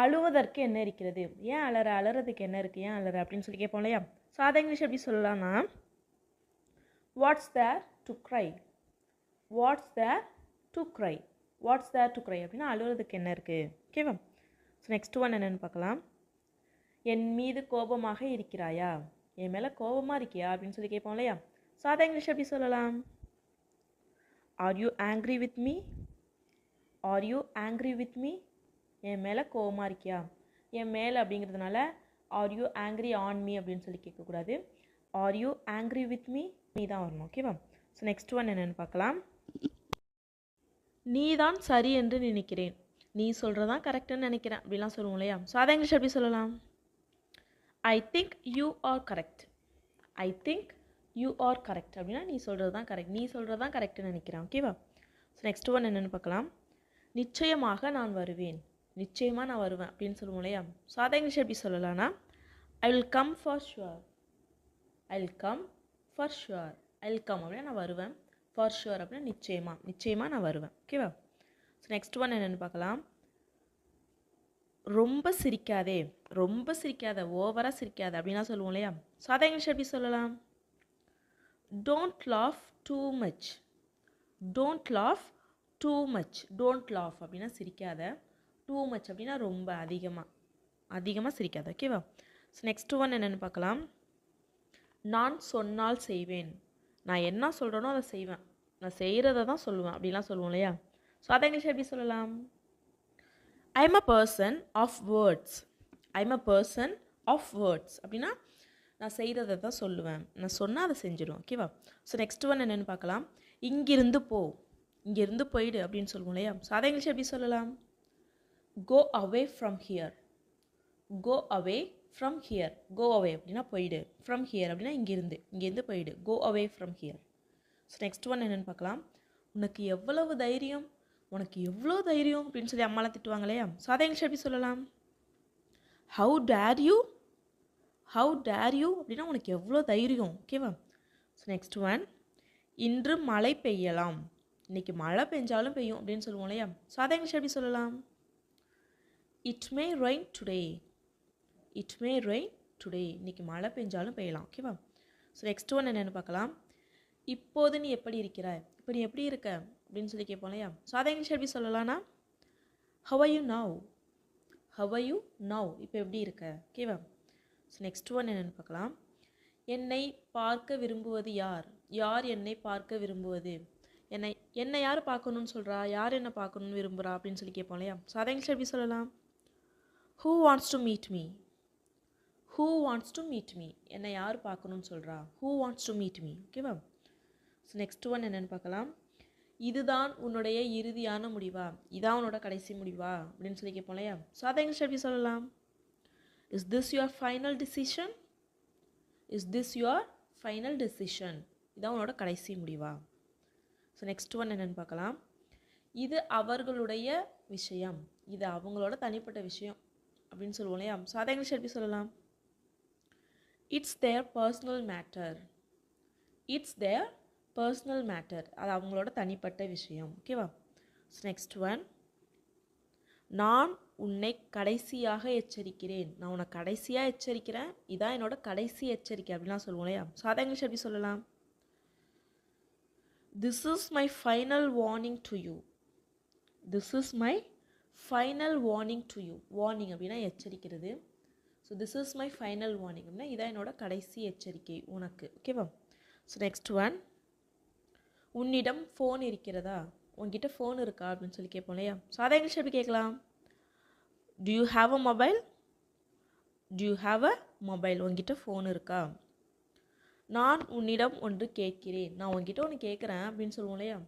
அழுவதற்கு என்ன இருக்கிறது? ஏன் அலற? அலறதுக்கு என்ன இருக்குது? ஏன் அலற அப்படின்னு சொல்லி கேட்போம் இல்லையா? சாதா இங்கிலீஷ் எப்படி சொல்லலாம்னா, what's there to cry, what's there to cry, what's there to cry அப்படின்னா அழுவதுக்கு என்ன இருக்குது? ஓகேவா? ஸோ நெக்ஸ்ட் ஒன் என்னென்னு பார்க்கலாம். என் மீது கோபமாக இருக்கிறாயா? என் மேலே கோபமாக இருக்கியா அப்படின்னு சொல்லி கேட்போம் இல்லையா? சாதா இங்கிலீஷ் எப்படி சொல்லலாம்? Are you angry with me, are you angry with me, என் மேலே கோபமாக இருக்கியா? என் மேலே அப்படிங்கிறதுனால are you angry on me அப்படின்னு சொல்லி கேட்கக்கூடாது. Are you angry with me, நீ தான் வரணும். ஓகேவா? ஸோ நெக்ஸ்ட் ஒன் என்னென்னு பார்க்கலாம். நீ தான் சரி என்று நினைக்கிறேன், நீ சொல்கிறதான் கரெக்டுன்னு நினைக்கிறேன் அப்படிலாம் சொல்லுவோம் இல்லையா? சாதா இங்கிலீஷ் எப்படி சொல்லலாம்? I think you are correct, I think you are correct அப்படின்னா நீ சொல்கிறது தான் கரெக்ட், நீ சொல்கிறது தான் கரெக்டுன்னு நினைக்கிறேன். ஓகேவா? ஸோ நெக்ஸ்ட் ஒன் என்னென்னு பார்க்கலாம். நிச்சயமாக நான் வருவேன், நிச்சயமாக நான் வருவேன் அப்படின்னு சொல்லுவோம் இல்லையா? சாதா இங்கிலீஷ் எப்படி சொல்லலாம்னா, I will come for sure, I will come for sure, I will come அப்படின்னா நான் வருவேன், ஃபார் ஷுவர் அப்படின்னா நிச்சயமாக, நிச்சயமாக நான் வருவேன். ஓகேவா? ஸோ நெக்ஸ்ட் ஒன் என்னென்னு பார்க்கலாம். ரொம்ப சிரிக்காதே, ரொம்ப சிரிக்காத, ஓவராக சிரிக்காத அப்படின்னா சொல்லுவோம் இல்லையா? சாதா இங்கிலீஷ் எப்படி சொல்லலாம்? Don't laugh too much, don't laugh too much, don't laugh அப்படின்னா சிரிக்காத, டூ மச் அப்படின்னா ரொம்ப அதிகமாக, அதிகமாக சிரிக்காத. ஓகேவா? ஸோ நெக்ஸ்ட் ஒன் என்னென்னு பார்க்கலாம். நான் சொன்னால் செய்வேன், நான் என்ன சொல்கிறேனோ அதை செய்வேன், நான் செய்கிறத தான் சொல்லுவேன் அப்படிலாம் சொல்லுவோம் இல்லையா? ஸோ அதை இங்கிலீஷ் எப்படி சொல்லலாம்? I am a person of words, I am a person of words அப்படின்னா நான் செய்கிறத தான் சொல்லுவேன், நான் சொன்னால் அதை செஞ்சிடுவேன். ஓகேவா? ஸோ நெக்ஸ்ட் ஒன் என்னென்னு பார்க்கலாம். இங்கிருந்து போ, இங்கேருந்து போயிடு அப்படின்னு சொல்லுவோம் இல்லையா? சாதா இங்கிலீஷ் எப்படி சொல்லலாம்? Go away from here, go away from here, go away அப்படின்னா போயிடு, ஃப்ரம் ஹியர் அப்படின்னா இங்கேருந்து போயிடு, go away from here. So next one என்னென்னு பார்க்கலாம். உனக்கு எவ்வளவு தைரியம், உனக்கு எவ்வளோ தைரியம் அப்படின்னு சொல்லி அம்மாலாம் திட்டுவாங்க இல்லையா? சாதா இங்கிலீஷ் எப்படி சொல்லலாம்? How dare you, how dare you அப்படின்னா உனக்கு எவ்வளோ தைரியம். ஓகேவா? So next one. இன்று மழை பெய்யலாம், இன்றைக்கி மழை பெஞ்சாலும் பெய்யும் அப்படின்னு சொல்லுவோம் இல்லையா? சாதா இங்கிலீஷ் எப்படி சொல்லலாம்? It may rain today, it may rain today, இன்றைக்கி மழை பெஞ்சாலும் பெய்யலாம். ஓகேவா? ஸோ நெக்ஸ்ட் ஒன் என்னென்னு பார்க்கலாம். இப்போது நீ எப்படி இருக்கிறாய், இப்போ நீ எப்படி இருக்க அப்படின்னு சொல்லி கேட்போம் இல்லையா? சாதா இங்கிலீஷ் எப்படி சொல்லலாம்னா, how are you now, how are you now, இப்போ எப்படி இருக்க. ஓகேவா? ஸோ நெக்ஸ்ட் ஒன் என்னென்னு பார்க்கலாம். என்னை பார்க்க விரும்புவது யார், யார் என்னை பார்க்க விரும்புவது, என்னை என்னை யார் பார்க்கணுன்னு சொல்கிறா, யார் என்னை பார்க்கணுன்னு விரும்புகிறா அப்படின்னு சொல்லி கேட்போம் இல்லையா? சாதா இங்கிலீஷ் எப்படி சொல்லலாம்? Who wants to meet me, who wants to meet me, என்னை யார் பார்க்கணுன்னு சொல்கிறா, who wants to meet me. ஓகேவா? ஸோ நெக்ஸ்ட் ஒன் என்னென்னு பார்க்கலாம். இதுதான் உன்னுடைய இறுதியான முடிவா, இதான் உன்னோட கடைசி முடிவா அப்படின்னு சொல்லி கேட்போம் இல்லையா? சாதா இங்கிலீஷ் எப்படி சொல்லலாம்? Is this your final decision, is this your final decision, இதான் உன்னோட கடைசி முடிவா. ஸோ நெக்ஸ்ட் ஒன் என்னென்னு பார்க்கலாம். இது அவர்களுடைய விஷயம், இது அவங்களோட தனிப்பட்ட விஷயம் அப்படின்னு சொல்லுவோம் இல்லையா? சாதா இங்கிலீஷ் எப்படி சொல்லலாம்? It's there personal matter, it's there personal matter, அது அவங்களோட தனிப்பட்ட விஷயம். ஓகேவா? So next one. நான் உன்னை கடைசியாக எச்சரிக்கிறேன், நான் உன்னை கடைசியாக எச்சரிக்கிறேன், இதான் என்னோட கடைசி எச்சரிக்கை அப்படிலாம் சொல்லுவோம் இல்லையா? சாதா இங்கிலீஷ் எப்படி சொல்லலாம்? This is my final warning to you, this is my final warning to you, warning அப்படின்னா எச்சரிக்கிறது. So this is my final warning அப்படின்னா இதான் என்னோட கடைசி எச்சரிக்கை உனக்கு. ஓகேவா? So next one. உன்னிடம் ஃபோன் இருக்கிறதா, உன்கிட்ட ஃபோன் இருக்கா அப்படின்னு சொல்லி கேட்போம் இல்லையா? சாதா இங்கிலீஷ் எப்படி கேட்கலாம்? To you have a mobile, to you have a mobile, உன்கிட்ட ஃபோன் இருக்கா. நான் உன்னிடம் ஒன்று கேட்கிறேன், நான் உன்கிட்ட ஒன்று கேட்குறேன் அப்படின்னு சொல்லுவோம் இல்லையா?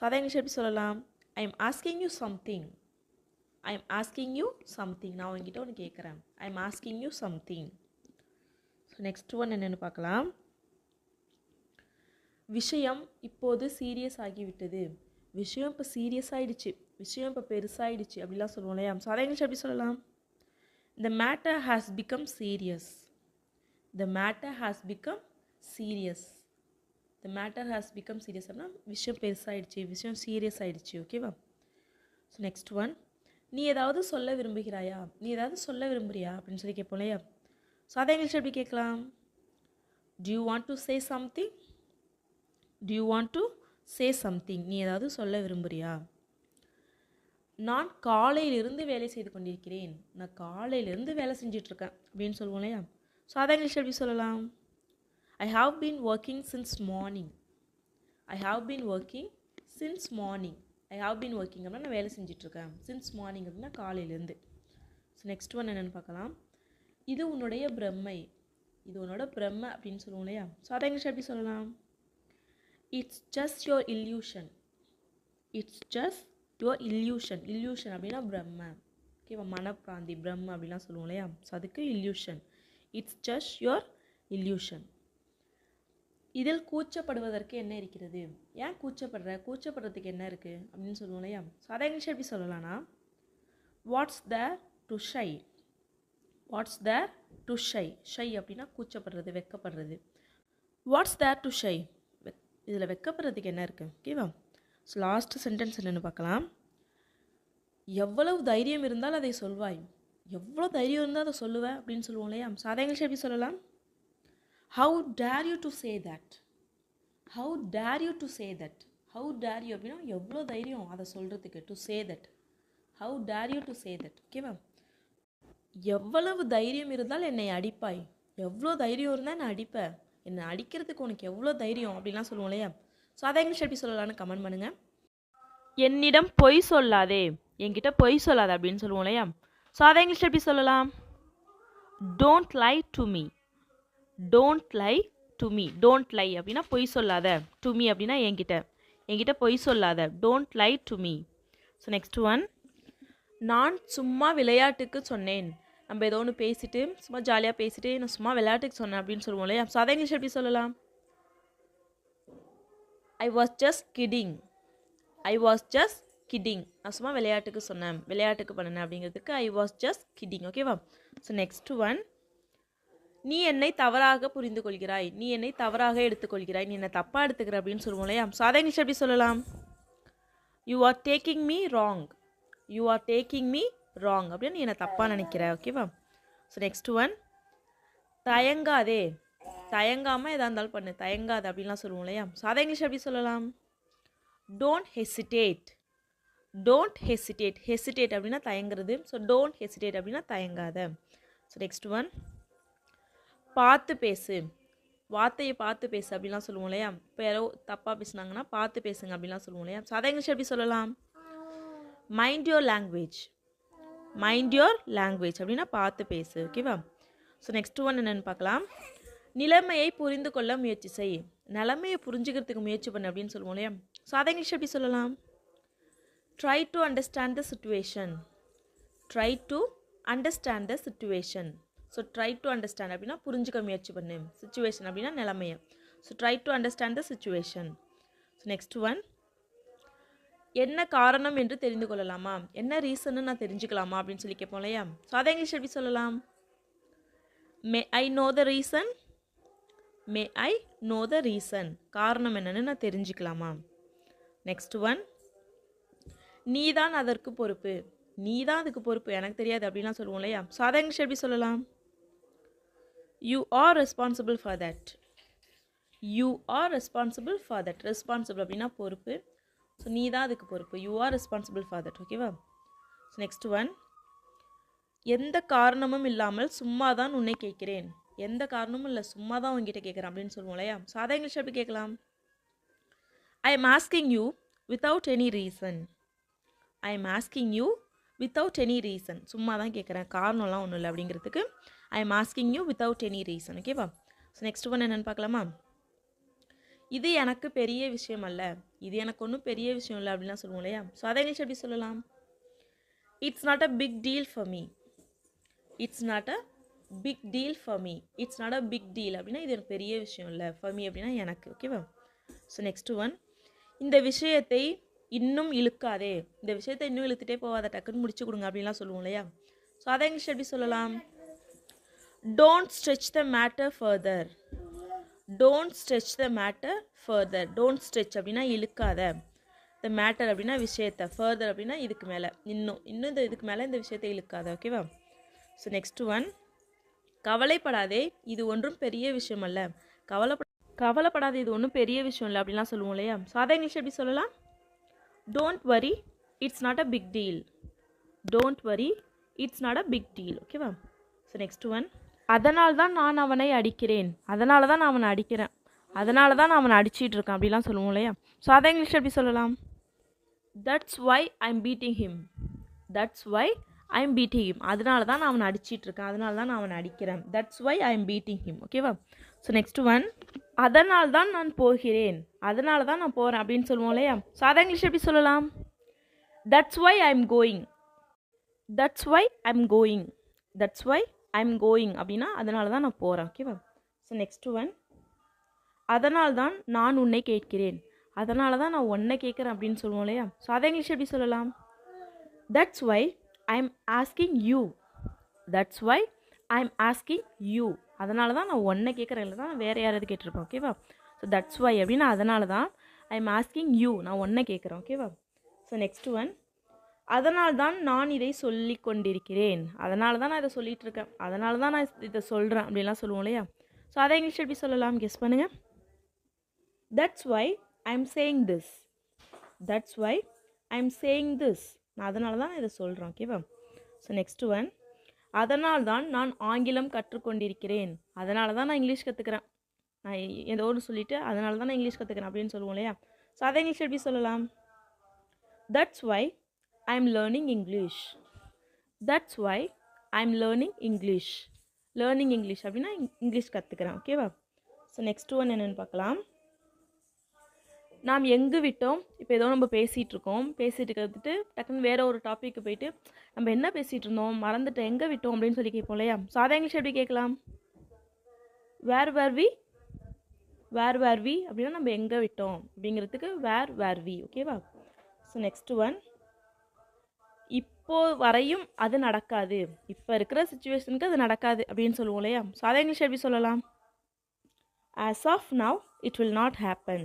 சாதா இங்கிலீஷ் எப்படி சொல்லலாம்? I am asking you something, I am asking you something, நான் உன்கிட்ட ஒன்று கேட்குறேன், I am asking you something. So next one என்னென்னு பார்க்கலாம். விஷயம் இப்போது சீரியஸ் ஆகிவிட்டது, விஷயம் இப்போ சீரியஸ் ஆகிடுச்சு, விஷயம் இப்போ பெருசாகிடுச்சு அப்படிலாம் சொல்லுவோம் இல்லையா? சாதா இங்கிலீஷ் எப்படி சொல்லலாம்? The matter has become serious, the matter has become serious, the matter has become serious அப்படின்னா விஷயம் பெருசாகிடுச்சு, விஷயம் சீரியஸ் ஆகிடுச்சு. ஓகேவா? So next one. நீ ஏதாவது சொல்ல விரும்புகிறாயா, நீ ஏதாவது சொல்ல விரும்புறியா அப்படின்னு சொல்லி கேட்போம் இல்லையா. ஸோ அதை இங்கிலீஷ் எப்படி கேட்கலாம்? Do you want to say something? Do you want to say something? நீ ஏதாவது சொல்ல விரும்புறியா? நான் காலையிலிருந்து வேலை செய்து கொண்டிருக்கிறேன். நான் காலையிலிருந்து வேலை செஞ்சிட்ருக்கேன் அப்படின்னு சொல்லுவோம் இல்லையா. ஸோ அதை இங்கிலீஷ் எப்படி சொல்லலாம்? I have been working since morning. I have been working since morning. I have been working அப்படின்னா நான் வேலை செஞ்சிட்ருக்கேன். since morning அப்படின்னா காலையிலேருந்து. ஸோ நெக்ஸ்ட் ஒன் என்னென்னு பார்க்கலாம். இது உன்னுடைய பிரம்மை. இது உன்னோட பிரம்மை அப்படின்னு சொல்லுவோம் இல்லையா. ஸோ அதை இங்கிலீஷ் எப்படி சொல்லலாம்? It's just your illusion. It's just your illusion. Illusion அப்படின்னா பிரம்மை. ஓகேவா, மனப்பிராந்தி பிரம்மை அப்படிலாம் சொல்லுவோம் இல்லையா. ஸோ அதுக்கு illusion. It's just your illusion. இதில் கூச்சப்படுவதற்கு என்ன இருக்கிறது? ஏன் கூச்சப்படுறதுக்கு என்ன இருக்குது அப்படின்னு சொல்லுவோம் இல்லையா. ஸோ அதை இங்கிலீஷ் எப்படி சொல்லலாம்னா, what's there to shy. What's there to shy. Shy அப்படின்னா கூச்சப்படுறது, வெக்கப்படுறது. What's there to shy. இதில் வெக்கப்படுறதுக்கு என்ன இருக்குது? ஓகேவா. ஸோ லாஸ்ட் சென்டென்ஸ் என்னென்னு பார்க்கலாம். எவ்வளவு தைரியம் இருந்தால் அதை சொல்வாய். எவ்வளோ தைரியம் இருந்தால் அதை சொல்லுவேன் அப்படின்னு சொல்லுவோம் இல்லையா. ஸோ அதை இங்கிலீஷ் எப்படி சொல்லலாம்? How dare you to say that. How dare you to say that. How dare you அப்படின்னா எவ்வளோ தைரியம் அதை சொல்கிறதுக்கு. To say that. How dare you to say that. ஓகேவா. எவ்வளவு தைரியம் இருந்தால் என்னை அடிப்பாய். எவ்வளோ தைரியம் இருந்தால் நான் அடிப்பேன். என்னை அடிக்கிறதுக்கு உனக்கு எவ்வளோ தைரியம் அப்படின்லாம் சொல்லுவோம் இல்லையா. ஸோ அதை இங்கிலீஷ் எப்படி சொல்லலான்னு கமெண்ட் பண்ணுங்கள். என்னிடம் பொய் சொல்லாதே. என்கிட்ட பொய் சொல்லாத அப்படின்னு சொல்லுவோம் இல்லையா. ஸோ அதை இங்கிலீஷ் எப்படி சொல்லலாம்? Don't lie to me. Don't lie to me. Don't lie அப்படின்னா பொய் சொல்லாத. டு மீ அப்படின்னா என்கிட்ட பொய் சொல்லாத. Don't lie to me. So next one, நான் சும்மா விளையாட்டுக்கு சொன்னேன். நம்ம ஏதோ ஒன்று பேசிட்டு சும்மா ஜாலியாக பேசிட்டு நான் சும்மா விளையாட்டுக்கு சொன்னேன் அப்படின்னு சொல்லுவோம் இல்லையா. ஸோ அதை இங்கிலீஷ் எப்படி சொல்லலாம்? I was just kidding. I was just kidding. நான் சும்மா விளையாட்டுக்கு சொன்னேன், விளையாட்டுக்கு பண்ணினேன் அப்படிங்கிறதுக்கு ஐ வாஸ் ஜஸ்ட் கிடிங். ஓகேவா. ஸோ நெக்ஸ்ட் ஒன், நீ என்னை தவறாக புரிந்து கொள்கிறாய். நீ என்னை தவறாக எடுத்துக்கொள்கிறாய். நீ என்னை தப்பாக எடுத்துக்கிற அப்படின்னு சொல்லுவோம் இல்லையா. ஸோ அதை இங்கிலீஷ் எப்படி சொல்லலாம்? You are taking me wrong. You are taking me wrong அப்படின்னு நீ என்னை தப்பாக நினைக்கிற. ஓகேவா. ஸோ நெக்ஸ்ட் ஒன், தயங்காதே. தயங்காமல் எதாக இருந்தாலும் பண்ணு, தயங்காது அப்படின்லாம் சொல்லுவோம் இல்லையா. ஸோ அதை இங்கிலீஷ் எப்படி சொல்லலாம்? Don't hesitate. Don't hesitate. Hesitate அப்படின்னா தயங்குறது. ஸோ டோன்ட் ஹெசிடேட் அப்படின்னா தயங்காத. ஸோ நெக்ஸ்ட் ஒன், பார்த்து பேசு. வார்த்தையை பார்த்து பேசு அப்படின்லாம் சொல்லுவோம் இல்லையா. இப்போ யாரோ தப்பாக பேசுனாங்கன்னா பார்த்து பேசுங்க அப்படின்லாம் சொல்லுவோம் இல்லையா. ஸோ அதை இங்கிலீஷ் எப்படி சொல்லலாம்? Mind your language. Mind your language அப்படின்னா பார்த்து பேசு. ஓகேவா. ஸோ நெக்ஸ்ட் ஒன் என்னென்னு பார்க்கலாம். நிலைமையை புரிந்து கொள்ள முயற்சி செய். நிலைமையை புரிஞ்சுக்கிறதுக்கு முயற்சி பண்ணு அப்படின்னு சொல்லுவோம் இல்லையா. ஸோ அதை இங்கிலீஷ் எப்படி சொல்லலாம்? Try to understand the situation. Try to understand the situation. So try to understand அப்படின்னா புரிஞ்சுக்க முயற்சி பண்ணு. சிச்சுவேஷன் அப்படின்னா நிலைமையை. So try to understand the situation. So next one, என்ன காரணம் என்று தெரிந்து கொள்ளலாமா. என்ன ரீசன்னு நான் தெரிஞ்சுக்கலாமா அப்படின்னு சொல்லி கேட்போம் இல்லையா. ஸோ அதை இங்கிலீஷ் எப்படி சொல்லலாம்? May I know the reason. May I know the reason. காரணம் என்னன்னு நான் தெரிஞ்சுக்கலாமா. நெக்ஸ்ட் ஒன், நீ தான் அதற்கு பொறுப்பு. நீ தான் அதுக்கு பொறுப்பு, எனக்கு தெரியாது அப்படின்லாம் சொல்லுவோம் இல்லையா. ஸோ அதை இங்கிலீஷ் எப்படி சொல்லலாம்? You are responsible for that. You are responsible for that. Responsible அப்படின்னா பொறுப்பு. ஸோ நீ தான் அதுக்கு பொறுப்பு. You are responsible for that. ஓகேவா. ஸோ நெக்ஸ்ட் ஒன், எந்த காரணமும் இல்லாமல் சும்மா தான் உன்னை கேட்கிறேன். எந்த காரணமும் இல்லை, சும்மா தான் உங்ககிட்ட கேட்குறேன் அப்படின்னு சொல்லுவோம் இல்லையா. ஸோ அதை இங்கிலீஷ் எப்படி கேட்கலாம்? I am asking you without any reason. I am asking you without any reason. சும்மா தான் கேட்குறேன், காரணம்லாம் ஒன்றும் இல்லை அப்படிங்கிறதுக்கு I am asking you without any reason. ஓகேவா. ஸோ நெக்ஸ்ட் ஒன் என்னென்னு பார்க்கலாமா. இது எனக்கு பெரிய விஷயம் அல்ல. இது எனக்கு ஒன்றும் பெரிய விஷயம் இல்லை அப்படின்லாம் சொல்லுவோம் இல்லையா. ஸோ அதை இங்கிலீஷ் எப்படி சொல்லலாம்? It's not a big deal for me. It's not a big deal for me. It's not a big deal அப்படின்னா இது எனக்கு பெரிய விஷயம் இல்லை. ஃபார் மீ அப்படின்னா எனக்கு. ஓகேவா. ஸோ நெக்ஸ்ட் ஒன், இந்த விஷயத்தை இன்னும் இழுக்காதே. இந்த விஷயத்தை இன்னும் இழுத்துட்டே போகாத, டக்குன்னு முடிச்சு கொடுங்க அப்படின்லாம் சொல்லுவோம் இல்லையா. ஸோ அதை இங்கிலீஷ் எப்படி சொல்லலாம்? Don't stretch the matter further. Don't stretch the matter further. Don't stretch அப்படின்னா இழுக்காத. த த மேட்டர் அப்படின்னா விஷயத்தை, ஃபர்தர் அப்படின்னா இதுக்கு மேலே, இன்னும் இதுக்கு மேலே இந்த விஷயத்தை இழுக்காத. ஓகேவா? ஸோ நெக்ஸ்ட் ஒன், கவலைப்படாதே இது ஒன்றும் பெரிய விஷயம் அல்ல. கவலைப்படாத இது ஒன்றும் பெரிய விஷயம் இல்லை அப்படின்லாம் சொல்லுவோம் இல்லையா? சாதா இங்கிலீஷ் எப்படி சொல்லலாம்? Don't worry it's not a big deal. Don't worry it's not a big deal. ஓகேவா? ஸோ நெக்ஸ்ட் ஒன், அதனால தான் நான் அவனை அடிக்கிறேன். அதனால தான் நான் அவனை அடிக்கிறேன். அதனால தான் நான் அவனை அடிச்சிட்டு இருக்கேன் அப்படிலாம் சொல்லுவோம் இல்லையா? ஸோ அதை இங்கிலீஷ் எப்படி சொல்லலாம்? That's why I'm beating him. That's why I'm beating him. அதனால தான் நான் அவனை அடிச்சிட்டு இருக்கேன். அதனால தான் நான் அவனை அடிக்கிறேன். That's why I'm beating him. ஓகேவா? ஸோ நெக்ஸ்ட் ஒன், அதனால தான் நான் போகிறேன். அதனால தான் நான் போகிறேன் அப்படின்னு சொல்லுவோம் இல்லையா? ஸோ அதை இங்கிலீஷ் எப்படி சொல்லலாம்? That's why I'm going. That's why I'm going. That's why I'm going அப்படின்னா அதனால தான் நான் போகிறேன். ஓகேவா? ஸோ நெக்ஸ்ட் ஒன், அதனால் தான் நான் உன்னை கேட்கிறேன். அதனால தான் நான் உன்னை கேட்குறேன் அப்படின்னு சொல்லுவோம் இல்லையா? ஸோ அதை இங்கிலீஷ் எப்படி சொல்லலாம்? That's why I'm asking you. That's why I'm asking you. அதனால தான் நான் உன்னை கேட்குறேன், இல்லை தான் வேறு யாராவது கேட்டிருப்பேன். ஓகேவா? ஸோ தட்ஸ் வை அப்படின்னா அதனால தான் ஐம் ஆஸ்கிங் யூ, நான் உன்னை கேட்குறேன். ஓகேவா? ஸோ நெக்ஸ்ட் ஒன், அதனால் தான் நான் இதை சொல்லி கொண்டிருக்கிறேன். அதனால தான் நான் இதை சொல்லிகிட்டு இருக்கேன். அதனால தான் நான் இதை சொல்கிறேன் அப்படின்லாம் சொல்லுவோம் இல்லையா? ஸோ அதை இங்கிலீஷ் எப்படி சொல்லலாம்? கெஸ் பண்ணுங்கள். That's why I'm saying this. That's why I'm saying this. நான் அதனால தான் நான் இதை சொல்கிறேன். ஓகேவா? ஸோ நெக்ஸ்ட் ஒன், அதனால் தான் நான் ஆங்கிலம் கற்றுக்கொண்டிருக்கிறேன். அதனால தான் நான் இங்கிலீஷ் கற்றுக்கிறேன். நான் ஏதோ ஒன்று சொல்லிவிட்டு அதனால தான் நான் இங்கிலீஷ் கற்றுக்கிறேன் அப்படின்னு சொல்லுவோம் இல்லையா? ஸோ அதை இங்கிலீஷ் எப்படி சொல்லலாம்? That's why I'm learning English. That's why I'm learning English. Learning English அப்படின்னா இங்கிலீஷ் கற்றுக்கிறேன். ஓகேவா? ஸோ நெக்ஸ்ட் ஒன் என்னென்னு பார்க்கலாம். நாம் எங்கு விட்டோம்? இப்போ ஏதோ நம்ம பேசிகிட்டு இருக்கோம். பேசிகிட்டு இருக்கிறதுட்டு டக்குன்னு வேறு ஒரு டாப்பிக்கு போயிட்டு நம்ம என்ன பேசிகிட்டு இருந்தோம் மறந்துட்டு எங்கே விட்டோம் அப்படின்னு சொல்லி கேட்போம் இல்லையா? சாதா இங்கிலீஷ் எப்படி கேட்கலாம்? வேர் where we. Where where we அப்படின்னா நம்ம எங்கே விட்டோம் அப்படிங்கிறதுக்கு வேர் வேர் வி. ஓகேவா? ஸோ நெக்ஸ்ட் ஒன், இப்போ வரையும் அது நடக்காது. இப்போ இருக்கிற சுச்சுவேஷனுக்கு அது நடக்காது அப்படின்னு சொல்லுவோம் இல்லையா? சாதா இங்கிலீஷ் எப்படி சொல்லலாம்? as of now it will not happen.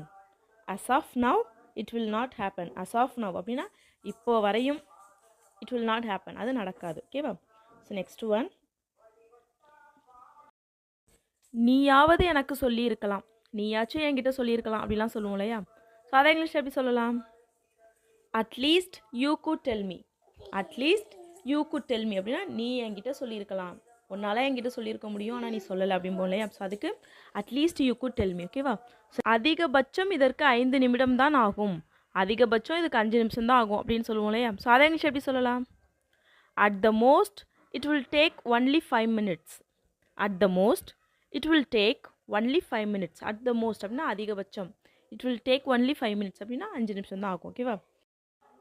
as of now it will not happen. as of now அப்படின்னா இப்போ வரையும் it will not happen, அது நடக்காது. ஓகேவா? ஸோ நெக்ஸ்ட் ஒன், நீயாவது எனக்கு சொல்லியிருக்கலாம். நீயாச்சும் என்கிட்ட சொல்லியிருக்கலாம் அப்படிலாம் சொல்லுவோம் இல்லையா? ஸோ அதை இங்கிலீஷ் எப்படி சொல்லலாம்? At least you good tell me. At least you good tell me அப்படின்னா நீ என்கிட்ட சொல்லியிருக்கலாம், உன்னால் என்கிட்ட சொல்லியிருக்க முடியும் ஆனால் நீ சொல்லலை அப்படிம்போம் இல்லையா? ஸோ அதுக்கு at least you good tell me. ஓகேவா? ஸோ அதிகபட்சம் இதற்கு 5 நிமிடம் தான் ஆகும். அதிகபட்சம் இதுக்கு 5 நிமிஷம் தான் ஆகும் அப்படின்னு சொல்லுவோம் இல்லையா? ஸோ அதை இங்கிலீஷ் எப்படி சொல்லலாம்? At the most it will take only 5 minutes. At the most it will take only 5 minutes. At the most அப்படின்னா அதிகபட்சம். It will take only 5 minutes அப்படின்னா 5 நிமிஷம் தான் ஆகும். ஓகேவா?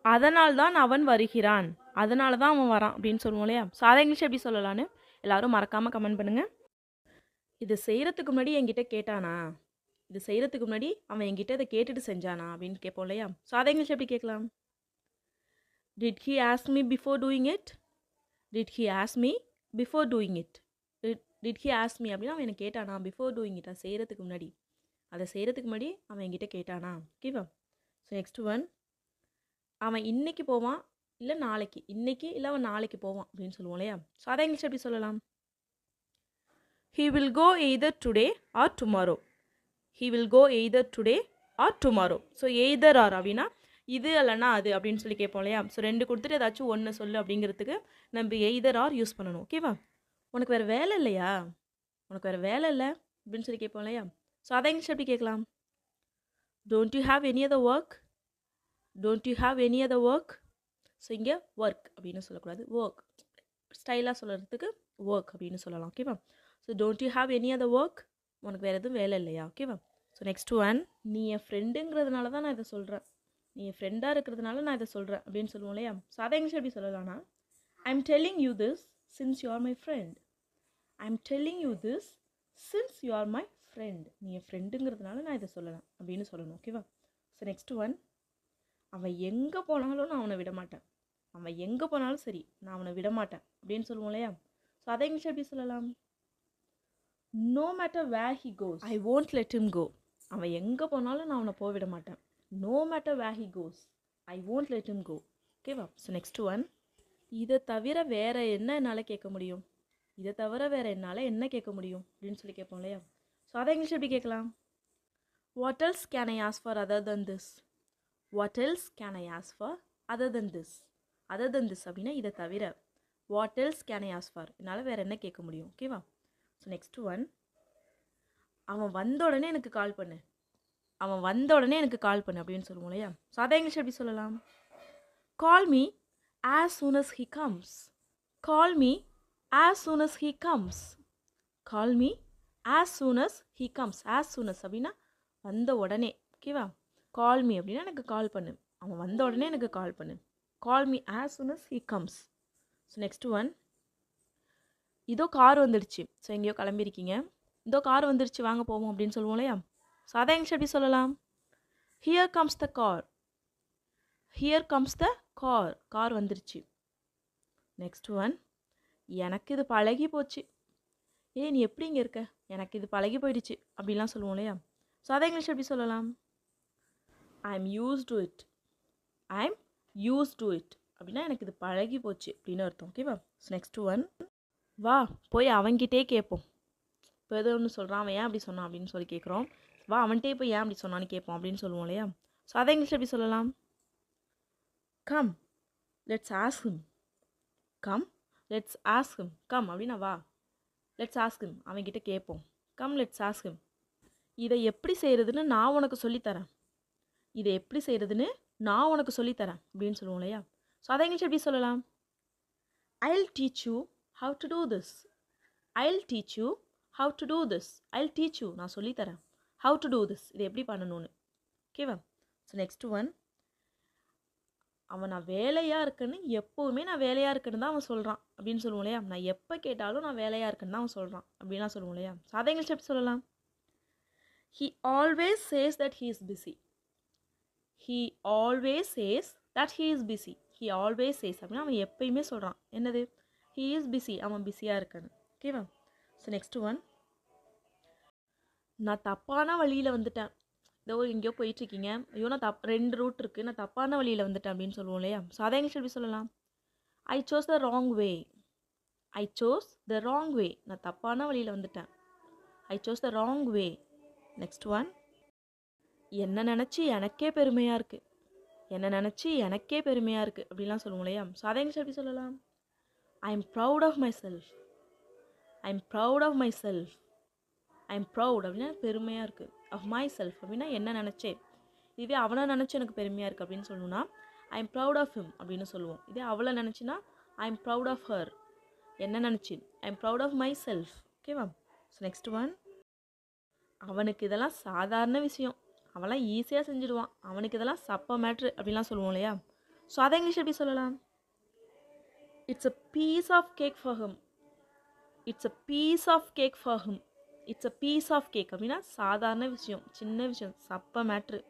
அதனால் தான் அவன் வருகிறான். அதனால தான் அவன் வரான் அப்படின்னு சொல்லுவோம் இல்லையா? ஸோ அதை இங்கிலீஷ் எப்படி சொல்லலான்னு எல்லாரும் மறக்காமல் கமெண்ட் பண்ணுங்கள். இது செய்கிறதுக்கு முன்னாடி என்கிட்ட கேட்டானா? இது செய்கிறதுக்கு முன்னாடி அவன் என்கிட்ட இதை கேட்டுட்டு செஞ்சானா அப்படின்னு கேட்போம் இல்லையா? ஸோ அதை இங்கிலீஷ் எப்படி கேட்கலாம்? Did he ask me before doing it? Did he ask me before doing it? Did he ask me அப்படின்னா அவன் எனக்கு கேட்டானா before doing it, அதை செய்கிறதுக்கு முன்னாடி. அதை செய்கிறதுக்கு முன்னாடி அவன் என்கிட்ட கேட்டானா? ஓகேவா? ஸோ நெக்ஸ்ட் ஒன், அவன் இன்னைக்கு போவான் இல்லை நாளைக்கு. இன்னைக்கு இல்லை அவன் நாளைக்கு போவான் அப்படின்னு சொல்லுவோம் இல்லையா? ஸோ அதை இங்கிலீஷ் எப்படி சொல்லலாம்? He will go either today or tomorrow. He will go either today or tomorrow. So either or அப்படின்னா இது இல்லைன்னா அது அப்படின்னு சொல்லி கேட்போம் இல்லையா? ஸோ 2 கொடுத்துட்டு ஏதாச்சும் ஒன்று சொல்லு அப்படிங்கிறதுக்கு நம்ம either or யூஸ் பண்ணணும். ஓகேவா? உனக்கு வேறு வேலை இல்லையா? உனக்கு வேறு வேலை இல்லை அப்படின்னு சொல்லி கேட்போம் இல்லையா? ஸோ அதை இங்கிலீஷ் எப்படி கேட்கலாம்? Don't you have any other work? Don't you have any other work? So இங்கே ஒர்க் அப்படின்னு சொல்லக்கூடாது, ஒர்க் ஸ்டைலாக சொல்கிறதுக்கு ஒர்க் அப்படின்னு சொல்லலாம். ஓகேவா? So don't you have any other work, உனக்கு வேறு எதுவும் வேலை இல்லையா? ஓகேவா? ஸோ நெக்ஸ்ட் ஒன், நீ என் ஃப்ரெண்டுங்கிறதுனால தான் நான் இதை சொல்கிறேன். நீ என் ஃப்ரெண்டாக இருக்கிறதுனால நான் இதை சொல்கிறேன் அப்படின்னு சொல்லுவோம் இல்லையா? ஸோ அதை இங்கிலீஷ் எப்படி சொல்லலாம்னா, I am telling you this since you are my friend. I am telling you this since you are my friend. நீ என் ஃப்ரெண்டுங்கிறதுனால நான் இதை சொல்லலாம் அப்படின்னு சொல்லணும். ஓகேவா? ஸோ நெக்ஸ்ட் ஒன், அவன் எங்கே போனாலும் நான் அவனை விட மாட்டேன். அவன் எங்கே போனாலும் சரி நான் அவனை விட மாட்டேன் அப்படின்னு சொல்லுவோம் இல்லையா? ஸோ அதை இங்கிலீஷ் எப்படி சொல்லலாம்? No matter where he goes I won't let him go. அவன் எங்கே போனாலும் நான் அவனை போக விட மாட்டேன். No matter where he goes I won't let him go. ஓகேவா? ஸோ நெக்ஸ்ட் ஒன், இதை தவிர வேற என்ன என்னால் கேட்க முடியும், இதை தவிர வேற என்னால் என்ன கேட்க முடியும் அப்படின்னு சொல்லி கேட்போம் இல்லையா? ஸோ அதை இங்கிலீஷ் எப்படி கேட்கலாம்? What else can I ask for other then this? What else can I ask for other then this? Other then this அப்படின்னா இதை தவிர. What else can I ask for, என்னால் வேறு என்ன கேட்க முடியும்? ஓகேவா? ஸோ நெக்ஸ்ட் ஒன், அவன் வந்த உடனே எனக்கு கால் பண்ணு, அவன் வந்த உடனே எனக்கு கால் பண்ணு அப்படின்னு சொல்லுவோம் இல்லையா? ஸோ அதை இங்கிலீஷ் எப்படி சொல்லலாம்? Call me as soon as he comes. Call me as soon as he comes. Call me as soon as he comes. As soon as அப்படின்னா வந்த உடனே. ஓகேவா? கால் மீ அப்படின்னா எனக்கு கால் பண்ணு, அவன் வந்த உடனே எனக்கு கால் பண்ணு. Call me as soon as he comes. So next one, இதோ கார் வந்துடுச்சு. ஸோ எங்கேயோ கிளம்பியிருக்கீங்க, இதோ கார் வந்துடுச்சு வாங்க போவோம் அப்படின்னு சொல்லுவோம் இல்லையா? ஸோ அதை இங்கிலீஷ் எப்படி சொல்லலாம்? Here comes the car. Here comes the car. Car வந்துருச்சு. நெக்ஸ்ட் ஒன், எனக்கு இது பழகி போச்சு. நீ எப்படி இங்கே இருக்க, எனக்கு இது பழகி போயிடுச்சு அப்படிலாம் சொல்லுவோம் இல்லையா? ஸோ அதை இங்கிலீஷ் எப்படி சொல்லலாம்? I M use to it. I am use to it அப்படின்னா எனக்கு இது பழகி போச்சு அப்படின்னு அர்த்தம். ஓகேவா? ஸோ நெக்ஸ்ட் ஒன், வா போய் அவன்கிட்டே கேட்போம். இப்போ எதோ ஒன்று சொல்கிறான், அவன் ஏன் அப்படி சொன்னான் அப்படின்னு சொல்லி கேட்குறோம். வா அவன்கிட்டே போய் ஏன் அப்படி சொன்னான்னு கேட்போம் அப்படின்னு சொல்லுவோம் இல்லையா? ஸோ அதை இங்கிலீஷ் எப்படி சொல்லலாம்? Come let's ask him. Come let's ask him. Come அப்படின்னா வா, லெட்ஸ் ஆஸ்க் ஹிம் அவன்கிட்ட கேட்போம். Come let's ask him. இதை எப்படி செய்கிறதுன்னு நான் உனக்கு சொல்லித்தரேன். இதை எப்படி செய்கிறதுன்னு நான் உனக்கு சொல்லித்தரேன் அப்படின்னு சொல்லுவோம் இல்லையா? ஸோ அதை இங்கிலீஷ் எப்படி சொல்லலாம்? I'll teach you how to do this. I'll teach you how to do this. I'll teach you நான் சொல்லித்தரேன். ஹவ் டு டூ திஸ் இதை எப்படி பண்ணணும்னு. ஓகேவா? ஸோ நெக்ஸ்ட் ஒன், அவன் நான் வேலையாக இருக்கேன்னு எப்போவுமே நான் வேலையாக இருக்கேன்னு தான் அவன் சொல்கிறான் அப்படின்னு சொல்லுவோம் இல்லையா? நான் எப்போ கேட்டாலும் நான் வேலையாக இருக்கேன்னு தான் அவன் சொல்கிறான் அப்படின்லாம் சொல்லுவோம் இல்லையா? ஸோ அதை இங்கிலீஷ் எப்படி சொல்லலாம்? He always says that he is busy. He always says that he is busy. He always says அப்படின்னா அவன் எப்பயுமே சொல்கிறான் என்னது? ஹீ இஸ் பிஸி, அவன் பிஸியாக இருக்கான்னு. ஓகேவா? ஸோ நெக்ஸ்ட் ஒன், நான் தப்பான வழியில் வந்துட்டேன். இதோ எங்கேயோ போயிட்டுருக்கீங்க, ஐயோ நான் 2 ரூட் இருக்குது, நான் தப்பான வழியில் வந்துட்டேன் அப்படின்னு சொல்லுவோம் இல்லையா? ஸோ அதை இங்கிலீஷ் எப்படி சொல்லலாம்? I chose the wrong way. I chose the wrong வே. நான் தப்பான வழியில் வந்துட்டேன். I chose the wrong way. Next one, என்ன நினச்சி எனக்கே பெருமையாக இருக்குது. என்ன நினச்சி எனக்கே பெருமையாக இருக்குது அப்படிலாம் சொல்லுவோம் இல்லையா? ஸோ அதை இங்கிலீஷ் எப்படி சொல்லலாம்? I am proud of my self. I am proud of my self. I am proud அப்படின்னா பெருமையாக இருக்குது. ஆஃப் மை செல்ஃப் அப்படின்னா என்ன நினச்சே. இதுவே அவனை நினச்சி எனக்கு பெருமையாக இருக்குது அப்படின்னு சொல்லணும்னா I am proud of him அப்படின்னு சொல்லுவோம். இதே அவளை நினச்சின்னா I am proud of her. என்ன நினச்சி? I am proud of my myself? So next one, அவனுக்கு இதெல்லாம் சாதாரண விஷயம், அவன்லாம் ஈஸியாக செஞ்சுடுவான், அவனுக்கு இதெல்லாம் சப்ப மேட்ரு அப்படின்லாம் சொல்லுவோம் இல்லையா? ஸோ அதை இங்கிலீஷ் எப்படி சொல்லலாம்? It's a piece of cake for him. It's a piece of cake for him. It's a piece of cake அப்படின்னா சாதாரண விஷயம், சின்ன விஷயம், சப்ப மேட்ரு.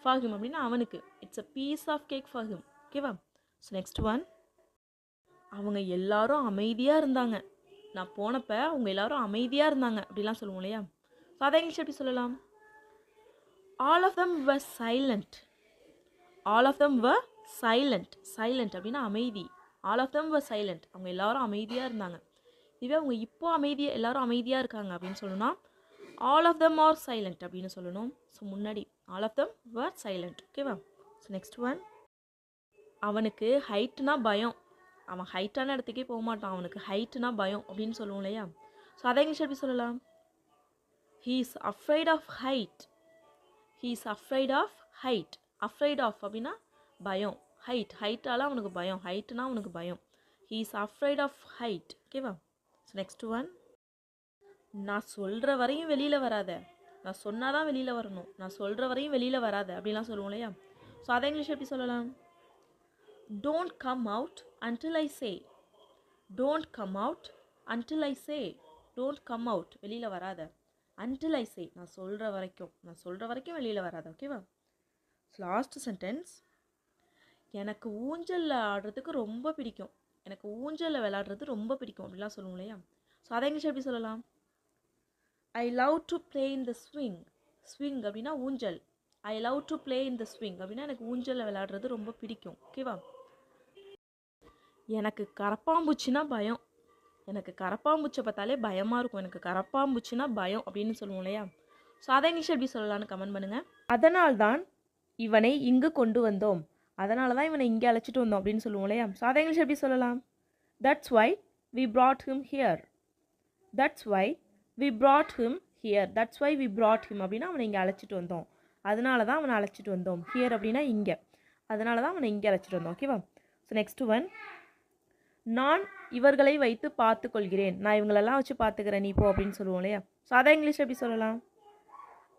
ஃபார் ஹிம் அப்படின்னா அவனுக்கு. It's a piece of cake for him. ஓகேவா? ஸோ நெக்ஸ்ட் ஒன், அவங்க எல்லாரும் அமைதியாக இருந்தாங்க. நான் போனப்ப அவங்க எல்லாரும் அமைதியாக இருந்தாங்க அப்படிலாம் சொல்லுவோம் இல்லையா? ஸோ அதை இங்கிலீஷ் எப்படி சொல்லலாம்? All of them were silent. All of them were silent. Silent அப்படின்னா அமைதி. All of them were silent. அவங்க எல்லாரும் அமைதியாக இருந்தாங்க. இதுவே அவங்க இப்போ எல்லாரும் அமைதியாக இருக்காங்க அப்படின்னு சொல்லணும்னா all of them are silent அப்படின்னு சொல்லணும். ஸோ முன்னாடி all of them were silent. ஓகேவா? ஸோ நெக்ஸ்ட் ஒன், அவனுக்கு ஹைட்டுனா பயம். அவன் ஹைட்டான இடத்துக்கே போக மாட்டான், அவனுக்கு ஹைட்டுனா பயம் அப்படின்னு சொல்லுவோம் இல்லையா? ஸோ அதை இங்கிலீஷ் எப்படி சொல்லலாம்? He is afraid of height. He is afraid of height. Afraid of அப்படின்னா பயம். ஹைட், ஹைட்டால் அவனுக்கு பயம், ஹைட்டுனா அவனுக்கு பயம். He is afraid of height. ஓகேவா? ஸோ நெக்ஸ்ட் ஒன், நான் சொல்கிற வரையும் வெளியில் வராத. நான் சொன்னால் தான் வெளியில் வரணும், நான் சொல்கிற வரையும் வெளியில் வராத அப்படிலாம் சொல்லுவோம் இல்லையா? ஸோ அதை இங்கிலீஷ் எப்படி சொல்லலாம்? Don't come out until I say. Don't come out until I say. Don't come out வெளியில் வராத. அன்டில் ஐ சே நான் சொல்கிற வரைக்கும் வெளியில் வராத. ஓகேவா? லாஸ்ட் சென்டென்ஸ், எனக்கு ஊஞ்சலில் ஆடுறதுக்கு ரொம்ப பிடிக்கும். எனக்கு ஊஞ்சலில் விளையாடுறது ரொம்ப பிடிக்கும் அப்படிலாம் சொல்லுவோம் இல்லையா? ஸோ அதை இங்கிலீஷ் எப்படி சொல்லலாம்? I love to play in the swing. Swing அப்படின்னா ஊஞ்சல். I love to play in the swing அப்படின்னா எனக்கு ஊஞ்சலில் விளையாடுறது ரொம்ப பிடிக்கும். ஓகேவா? எனக்கு கரப்பாம்பூச்சின்னா பயம். எனக்கு கரப்பாம்பூச்சை பார்த்தாலே பயமாக இருக்கும். எனக்கு கரப்பாம்பூச்சின்னா பயம் அப்படின்னு சொல்லுவோம் இல்லையா? ஸோ அதை இங்கிலீஷ் எப்படி சொல்லலான்னு கமெண்ட் பண்ணுங்கள். அதனால்தான் இவனை இங்கு கொண்டு வந்தோம், அதனால தான் இவனை இங்கே அழைச்சிட்டு வந்தோம் அப்படின்னு சொல்லுவோம் இல்லையா? ஸோ அதை இங்கிலீஷ் எப்படி சொல்லலாம்? That's why we brought him here. That's why we brought him here. That's why we brought him அப்படின்னா அவனை இங்கே அழைச்சிட்டு வந்தோம், அதனால தான் அவனை அழைச்சிட்டு வந்தோம். ஹியர் அப்படின்னா இங்கே, அதனால தான் அவனை இங்கே அழைச்சிட்டு வந்தோம். ஓகேவா? ஸோ நெக்ஸ்ட் ஒன், நான் இவர்களை வைத்து பார்த்து கொள்கிறேன், நான் இவங்களெல்லாம் வச்சு பார்த்துக்கிறேன், நீ போ அப்படின்னு சொல்லுவோம் இல்லையா? ஸோ அதை இங்கிலீஷ் எப்படி சொல்லலாம்?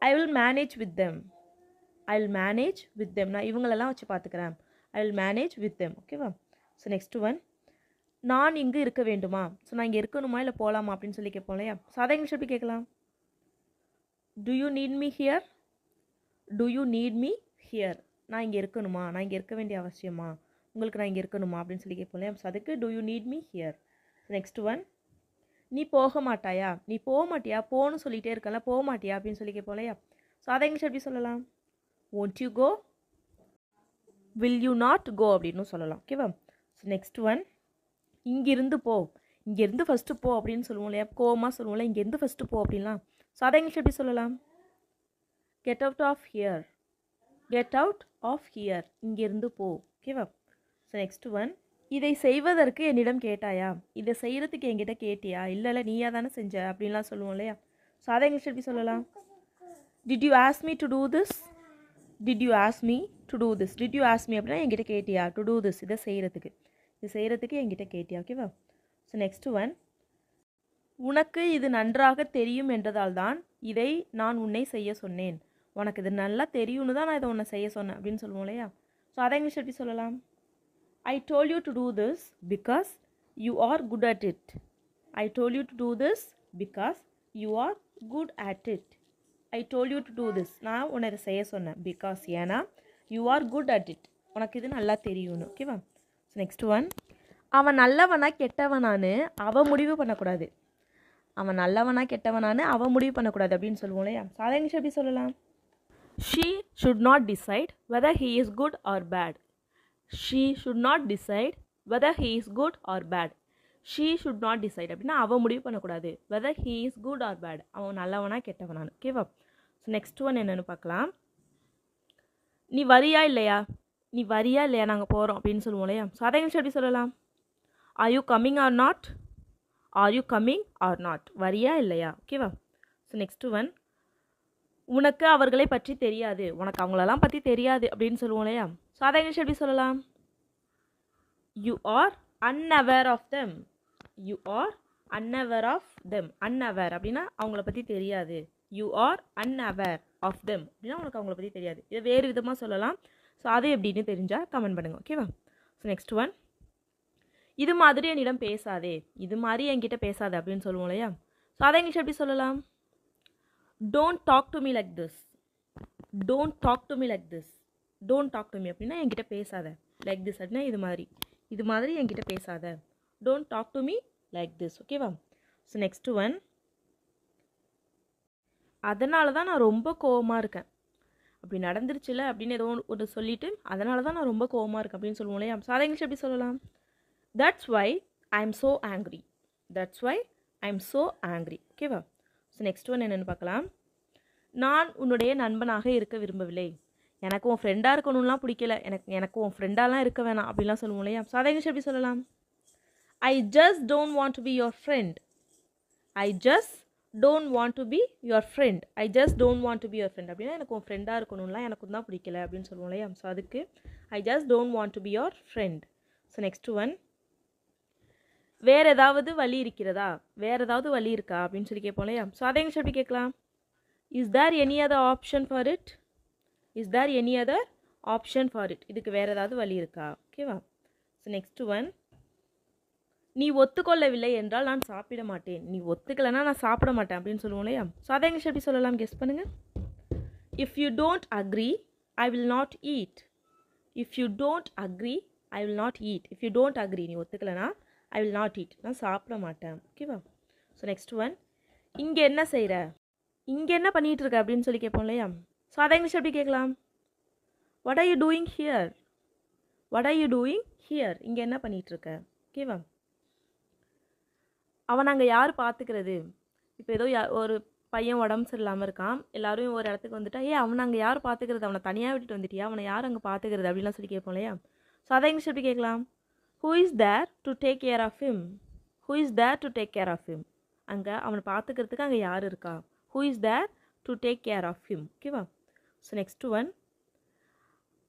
I will manage with them. I will manage with them, நான் இவங்களெல்லாம் வச்சு பார்த்துக்கிறேன். I will manage with them. ஓகேவா? ஸோ நெக்ஸ்ட் ஒன், நான் இங்கு இருக்க வேண்டுமா, ஸோ நான் இங்கே இருக்கணுமா இல்லை போகலாமா அப்படின்னு சொல்லி கேட்போம் இல்லையா? ஸோ அதை இங்கிலீஷ் எப்படி கேட்கலாம்? To you need me here. To you need me here, நான் இங்கே இருக்கணுமா, நான் இங்கே இருக்க வேண்டிய அவசியமா, உங்களுக்கு நான் இங்கே இருக்கணுமா அப்படின்னு சொல்லி கேட்போம் இல்லையா? ஸோ அதுக்கு to you need me here. Next one, நீ போக மாட்டாயா, நீ போக மாட்டியா, போன்னு சொல்லிகிட்டே இருக்கல, போக மாட்டியா அப்படின்னு சொல்லி கேட்போம் இல்லையா? ஸோ அதை இங்கிலீஷ் எப்படி சொல்லலாம்? won't you go, will you not go அப்படின்னு சொல்லலாம். ஓகேவா? ஸோ நெக்ஸ்ட் ஒன், இங்கிருந்து போ, இங்கேருந்து ஃபஸ்ட்டு போ அப்படின்னு சொல்லுவோம் இல்லையா? கோவமாக சொல்லுவோம்ல, இங்கேருந்து ஃபஸ்ட்டு போ அப்படின்லாம். ஸோ அதை இங்கிலீஷ் எப்படி சொல்லலாம்? Get out of here. Get out of here, இங்கேருந்து போ. ஓகேவா? ஸோ நெக்ஸ்ட் ஒன், இதை செய்வதற்கு என்னிடம் கேட்டாயா, இதை செய்கிறதுக்கு என்கிட்ட கேட்டியா, இல்லை இல்லை நீயா தானே செஞ்ச அப்படின்லாம் சொல்லுவோம் இல்லையா? ஸோ அதை இங்கிலீஷ் எப்படி சொல்லலாம்? Did you ask me to do this. Did you ask me to do this. Did you ask me அப்படின்னா என்கிட்ட கேட்டியா, டு டூ திஸ் இதை செய்கிறதுக்கு, இது செய்கிறதுக்கு என்கிட்ட கேட்டியா. ஓகேவா? ஸோ நெக்ஸ்ட் ஒன், உனக்கு இது நன்றாக தெரியும் என்றதால் தான் இதை நான் உன்னை செய்ய சொன்னேன், உனக்கு இது நல்லா தெரியும்னு தான் நான் இதை உன்னை செய்ய சொன்னேன் அப்படின்னு சொல்லுவோம் இல்லையா? ஸோ அதை இங்கிலீஷ் எப்படி சொல்லலாம்? I told you to do this because you are good at it. I told you to do this because you are good at it. I told you to do this, நான் உன்னை இதை செய்ய சொன்னேன், because ஏன்னா you are good at it, உனக்கு இது நல்லா தெரியும்னு. ஓகேவா? ஸோ நெக்ஸ்ட் ஒன், அவன் நல்லவனா கெட்டவனான்னு அவன் முடிவு பண்ணக்கூடாது. அவன் நல்லவனா கெட்டவனான்னு அவன் முடிவு பண்ணக்கூடாது அப்படின்னு சொல்லுவோம் இல்லையா? ஸோ அதை இங்கிலீஷ் எப்படி சொல்லலாம்? She should not decide whether he is good or bad. She should not decide whether he is good or bad. She should not decide அப்படின்னா அவன் முடிவு பண்ணக்கூடாது, whether he is good or bad, அவன் நல்லவனா கெட்டவனான்னு. ஓகேவா? So next one என்னென்னு பார்க்கலாம். நீ வரியா இல்லையா, நீ வரியா இல்லையா, நாங்கள் போகிறோம் அப்படின்னு சொல்லுவோம் இல்லையா? ஸோ அதை இங்கிலீஷ் எப்படி சொல்லலாம்? Are you coming or not. Are you coming or not, வரியா இல்லையா. ஓகேவா? ஸோ நெக்ஸ்ட் ஒன், உனக்கு அவர்களை பற்றி தெரியாது, உனக்கு அவங்களெல்லாம் பற்றி தெரியாது அப்படின்னு சொல்லுவோம் இல்லையா? ஸோ அதை இங்கிலீஷ் எப்படி சொல்லலாம்? You are unaware of them. You are unaware of them. Unaware அப்படின்னா அவங்கள பற்றி தெரியாது. You are unaware of them அப்படின்னா உனக்கு அவங்கள பற்றி தெரியாது. இதை வேறு விதமாக சொல்லலாம். ஸோ அது எப்படின்னு தெரிஞ்சால் கமெண்ட் பண்ணுங்கள். ஓகேவா? ஸோ நெக்ஸ்ட் ஒன், இது மாதிரி என்னிடம் பேசாதே, இது மாதிரி என்கிட்ட பேசாதே அப்படின்னு சொல்லுவோம் இல்லையா? ஸோ அதை இங்கிலீஷ் எப்படி சொல்லலாம்? Don't talk to me like this. Don't talk to me like this. Don't talk to me அப்படின்னா என்கிட்ட பேசாத. லைக் திஸ் அப்படின்னா இது மாதிரி, இது மாதிரி என்கிட்ட பேசாத. Don't talk to me like this. ஓகேவா? ஸோ நெக்ஸ்ட் ஒன், அதனால தான் நான் ரொம்ப கோவமாக இருக்கேன். அப்படி நடந்துருச்சுல அப்படின்னு ஏதோ ஒன்று சொல்லிவிட்டு அதனால தான் நான் ரொம்ப கோவமாக இருக்கேன் அப்படின்னு சொல்லுவோம் இல்லையா? ஸோ அதை இங்கிலீஷ் எப்படி சொல்லலாம்? That's why I am so angry. That's why I am so angry. ஓகேவா? ஸோ நெக்ஸ்ட் ஒன் என்னென்னு பார்க்கலாம். நான் உன்னுடைய நண்பனாக இருக்க விரும்பவில்லை. எனக்கு உன் ஃப்ரெண்டாக இருக்கணும்லாம் பிடிக்கல, எனக்கு உன் ஃப்ரெண்டாலாம் இருக்க வேணாம் அப்படின்லாம் சொல்லுவோம் இல்லையா? ஸோ அதை இங்கிலீஷ் எப்படி சொல்லலாம்? I just don't want to be your friend. I just don't want to be your friend. I just don't want to be your friend அப்படின்னா எனக்கு உன் ஃப்ரெண்டாக இருக்கணும்லாம் எனக்கு தான் பிடிக்கல அப்படின்னு சொல்லுவோம் இல்லையா? ஸோ அதுக்கு I just don't want to be your friend. So next one, வேறு ஏதாவது வழி இருக்கிறதா, வேறு ஏதாவது வழி இருக்கா அப்படின்னு சொல்லி கேட்போம் இல்லையா? ஸோ அதை எங்கே எப்படி கேட்கலாம்? Is there any other option for it. Is there any other option for it, இதுக்கு வேறு ஏதாவது வழி இருக்கா. ஓகேவா? ஸோ நெக்ஸ்ட் ஒன், நீ ஒத்துக்கொள்ளவில்லை என்றால் நான் சாப்பிட மாட்டேன். நீ ஒத்துக்கலைன்னா நான் சாப்பிட மாட்டேன் அப்படின்னு சொல்லுவோம் இல்லையா? ஸோ அதை எங்கே எப்படி சொல்லலாம்? கெஸ் பண்ணுங்கள். If you don't agree I will not eat. If you don't agree I will not eat. If you don't agree, நீ ஒத்துக்கலைன்னா ஐ வில் நாட் ஈட், நான் சாப்பிட மாட்டேன். ஓகேவா? ஸோ நெக்ஸ்ட் ஒன், இங்கே என்ன செய்கிற, இங்கே என்ன பண்ணிகிட்டு இருக்க அப்படின்னு சொல்லி கேட்போம் இல்லையா? ஸோ அதை இங்கிலீஷ் எப்படி கேட்கலாம்? What are you doing here? What are you doing here? இங்கே என்ன பண்ணிகிட்ருக்க? ஓகேவா? அவன் அங்கே யார் பார்த்துக்கிறது? இப்போ ஏதோ ஒரு பையன் உடம்பு சரியில்லாமல் இருக்கான், எல்லாரும் ஒரு இடத்துக்கு வந்துட்டா, அவனை அங்கே யார் பார்த்துக்கிறது? அவனை தனியாக விட்டுட்டு வந்துட்டியா, அவனை யார் அங்கே பார்த்துக்கிறது அப்படின்லாம் சொல்லி கேட்போம் இல்லையா? ஸோ அதை இங்கிலீஷ் எப்படி கேட்கலாம்? Who is there to take care of him? Who is there to take care of him? அங்கே அவனை பார்த்துக்கிறதுக்கு அங்கே யார் இருக்கா? Who is there to take care of him? ஓகேவா? ஸோ நெக்ஸ்ட் ஒன்,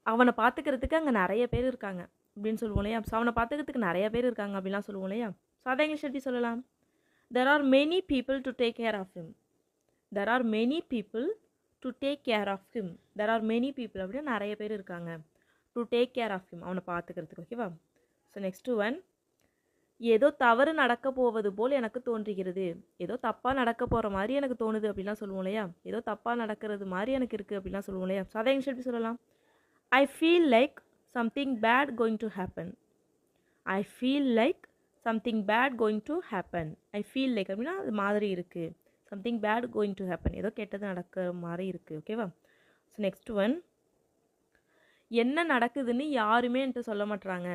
அவனை பார்த்துக்கிறதுக்கு அங்கே நிறைய பேர் இருக்காங்க அப்படின்னு சொல்லுவோம் இல்லையா? ஸோ அவனை பார்த்துக்கிறதுக்கு நிறைய பேர் இருக்காங்க அப்படின்லாம் சொல்லுவோம் இல்லையா? ஸோ அதை இங்கிலீஷ் எப்படி சொல்லலாம்? There are many people to take care of him. There are many people to take care of him. There are many people அப்படின்னா நிறைய பேர் இருக்காங்க. To take care of him, அவனை பார்த்துக்கிறதுக்கு. ஓகேவா? ஸோ நெக்ஸ்ட் ஒன், ஏதோ தவறு நடக்க போவது போல் எனக்கு தோன்றுகிறது. ஏதோ தப்பாக நடக்க போகிற மாதிரி எனக்கு தோணுது அப்படின்லாம் சொல்லுவோம் இல்லையா? ஏதோ தப்பாக நடக்கிறது மாதிரி எனக்கு இருக்குது அப்படின்லாம் சொல்லுவோம் இல்லையா? ஸோ அதை இங்கிலீஷ் எப்படி சொல்லலாம்? I feel like something bad going to happen. I feel like something bad going to happen. I feel like அப்படின்னா அது மாதிரி இருக்குது. something bad going to happen, ஏதோ கெட்டது நடக்கிற மாதிரி இருக்குது. ஓகேவா? ஸோ நெக்ஸ்ட் ஒன், என்ன நடக்குதுன்னு யாருமே என்கிட்ட சொல்ல மாட்றாங்க.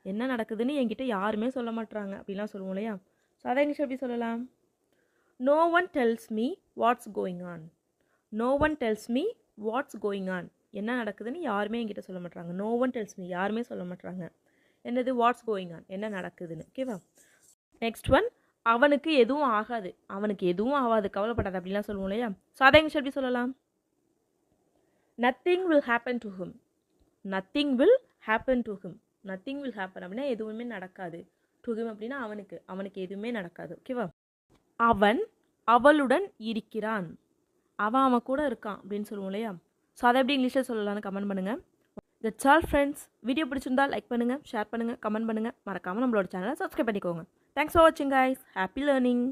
என்ன நடக்குதுன்னு என்கிட்ட யாருமே சொல்ல மாட்றாங்க அப்படிலாம் சொல்லுவோம் இல்லையா? ஸோ அதை இங்கிலீஷ் எப்படி சொல்லலாம்? No one tells me what's going on. No one tells me what's going on. என்ன நடக்குதுன்னு யாருமே என்கிட்ட சொல்ல மாட்றாங்க. No one tells me, யாருமே சொல்ல மாட்றாங்க. என்னது? வாட்ஸ் கோயிங் ஆன், என்ன நடக்குதுன்னு. ஓகேவா? நெக்ஸ்ட் ஒன், அவனுக்கு எதுவும் ஆகாது. அவனுக்கு எதுவும் ஆகாது, கவலைப்படாது அப்படிலாம் சொல்லுவோம் இல்லையா? ஸோ அதை இங்கிலீஷ் எப்படி சொல்லலாம்? Nothing will happen to him. Nothing will happen to him. Nothing will happen அப்படின்னா எதுவுமே நடக்காது. டு ஹிம் அப்படின்னா அவனுக்கு எதுவுமே நடக்காது. ஓகேவா? அவன் அவளுடன் இருக்கிறான். அவன் கூட இருக்கான் அப்படின்னு சொல்லுவோம் இல்லையா? ஸோ அதை எப்படி இங்கிலீஷில் சொல்லலாம்னு கமெண்ட் பண்ணுங்கள். That's all friends. வீடியோ பிடிச்சிருந்தால் லைக் பண்ணுங்கள், ஷேர் பண்ணுங்கள், கமெண்ட் பண்ணுங்கள். மறக்காமல் நம்மளோட சேனலை சப்ஸ்கிரைப் பண்ணிக்கோங்க. தேங்க்ஸ் ஃபார் வாட்சிங் கைஸ். Happy learning.